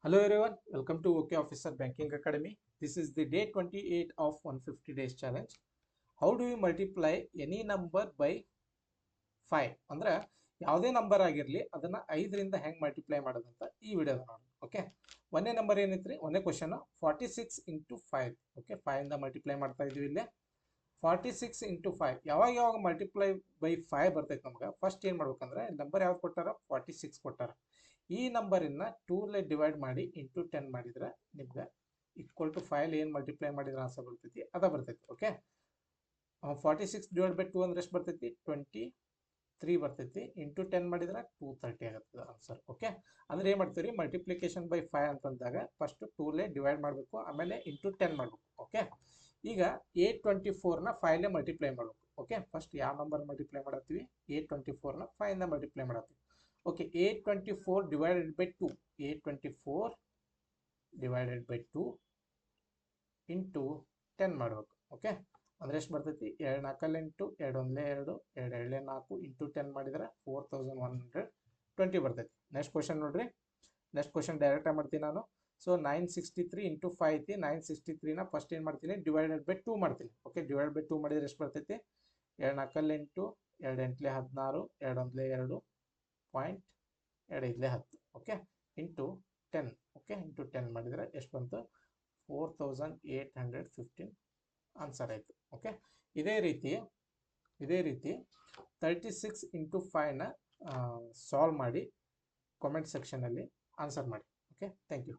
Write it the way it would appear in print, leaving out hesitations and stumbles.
Hello everyone, welcome to OK Officer Banking Academy. This is the day 28 of 150 days challenge. How do you multiply any number by 5? ಅಂದ್ರೆ ಯಾವುದೇ number ಆಗಿರಲಿ ಅದನ್ನ 5 ರಿಂದ ಹೆಂಗ್ multiply ಮಾಡೋದಂತ ಈ ವಿಡಿಯೋದ ನೋಡಿ. ಓಕೆ, ಒಂದೇ ನಂಬರ್ ಏನೈತ್ರಿ, ಒಂದೇ ಕ್ವಶನ್ 46 ಇಂಟು 5. ಓಕೆ, 5 ಇಂದ ಮಲ್ಟಿಪ್ಲೈ ಮಾಡ್ತಾ ಇದೀವಿ ಇಲ್ಲಿ. 46 ಇಂಟು 5 ಯಾವಾಗ ಮಲ್ಟಿಪ್ಲೈ ಬೈ 5 ಬರ್ತೈತೆ ನಮ್ಗೆ, ಫಸ್ಟ್ ಏನು ಮಾಡ್ಬೇಕಂದ್ರೆ ನಂಬರ್ ಯಾವ್ದು ಕೊಟ್ಟಾರ, 46 ಕೊಟ್ಟಾರ. ಈ ನಂಬರಿನ 2 ಡಿವೈಡ್ ಮಾಡಿ ಇಂಟು 10 ಮಾಡಿದ್ರೆ ನಿಮ್ಗೆ ಈಕ್ವಲ್ ಟು 5 ಏನು ಮಲ್ಟಿಪ್ಲೈ ಮಾಡಿದ್ರೆ ಆನ್ಸರ್ ಬರ್ತೈತಿ ಅದ ಬರ್ತೈತಿ. ಓಕೆ, 46 ಡಿವೈಡ್ ಬೈ 2 ಅಂದ್ರೆ ಎಷ್ಟು ಬರ್ತೈತಿ, 23 ಬರ್ತೈತಿ. ಇಂಟು 10 ಮಾಡಿದ್ರೆ 230 ಆಗುತ್ತೆ ಆನ್ಸರ್. ಓಕೆ, ಅಂದ್ರೆ ಏನು ಮಾಡ್ತೀವಿ, ಮಲ್ಟಿಪ್ಲಿಕೇಶನ್ ಬೈ 5 ಅಂತಂದಾಗ ಫಸ್ಟ್ 2 ಡಿವೈಡ್ ಮಾಡಬೇಕು, ಆಮೇಲೆ ಇಂಟು 10 ಮಾಡಬೇಕು. ಓಕೆ, ಈಗ 824ನ 5 ಮಲ್ಟಿಪ್ಲೈ ಮಾಡಬೇಕು. ಓಕೆ, ಫಸ್ಟ್ ಯಾವ ನಂಬರ್ ಮಲ್ಟಿಪ್ಲೈ ಮಾಡತ್ತೀವಿ, 824ನ 5 ಇಂದ ಮಲ್ಟಿಪ್ಲೈ ಮಾಡತ್ತೀವಿ. Okay, 824 divided by 2, 824 divided by 2 into 10 ಮಾಡಬೇಕು. ಓಕೆ, ಅಂದ್ರೆ ಎಷ್ಟು ಬರ್ತೈತಿ, 2 4 8, 2 1 2, 2 2 4 ಇಂಟು 10 ಮಾಡಿದ್ರೆ 4120 ಬರ್ತೈತಿ. ನೆಕ್ಸ್ಟ್ ಕ್ವಶನ್ ನೋಡ್ರಿ, ನೆಕ್ಸ್ಟ್ ಕ್ವಶನ್ ಡೈರೆಕ್ಟ್ ಆಗಿ ಮಾಡ್ತೀನಿ ನಾನು. ಸೊ 963 ಇಂಟು 5 ಐತಿ, 963ನ ಫಸ್ಟ್ ಏನು ಮಾಡ್ತೀನಿ, ಡಿವೈಡೆಡ್ ಬೈ 2 ಮಾಡ್ತೀನಿ. ಓಕೆ, ಡಿವೈಡ್ ಬೈ 2 ಮಾಡಿದ್ರೆ ಎಷ್ಟು ಬರ್ತೈತಿ, 2 4 8, 2 8 16, 2 1 2, 0.2510. Okay, into 10. ಓಕೆ, ಇಂಟು 10 ಮಾಡಿದರೆ ಎಷ್ಟು ಬಂತು, 4815 ಆನ್ಸರ್ ಆಯಿತು. ಓಕೆ, ಇದೇ ರೀತಿ 36 ಇಂಟು 5ನ ಸಾಲ್ವ್ ಮಾಡಿ ಕಾಮೆಂಟ್ ಸೆಕ್ಷನಲ್ಲಿ ಆನ್ಸರ್ ಮಾಡಿ. Okay, thank you.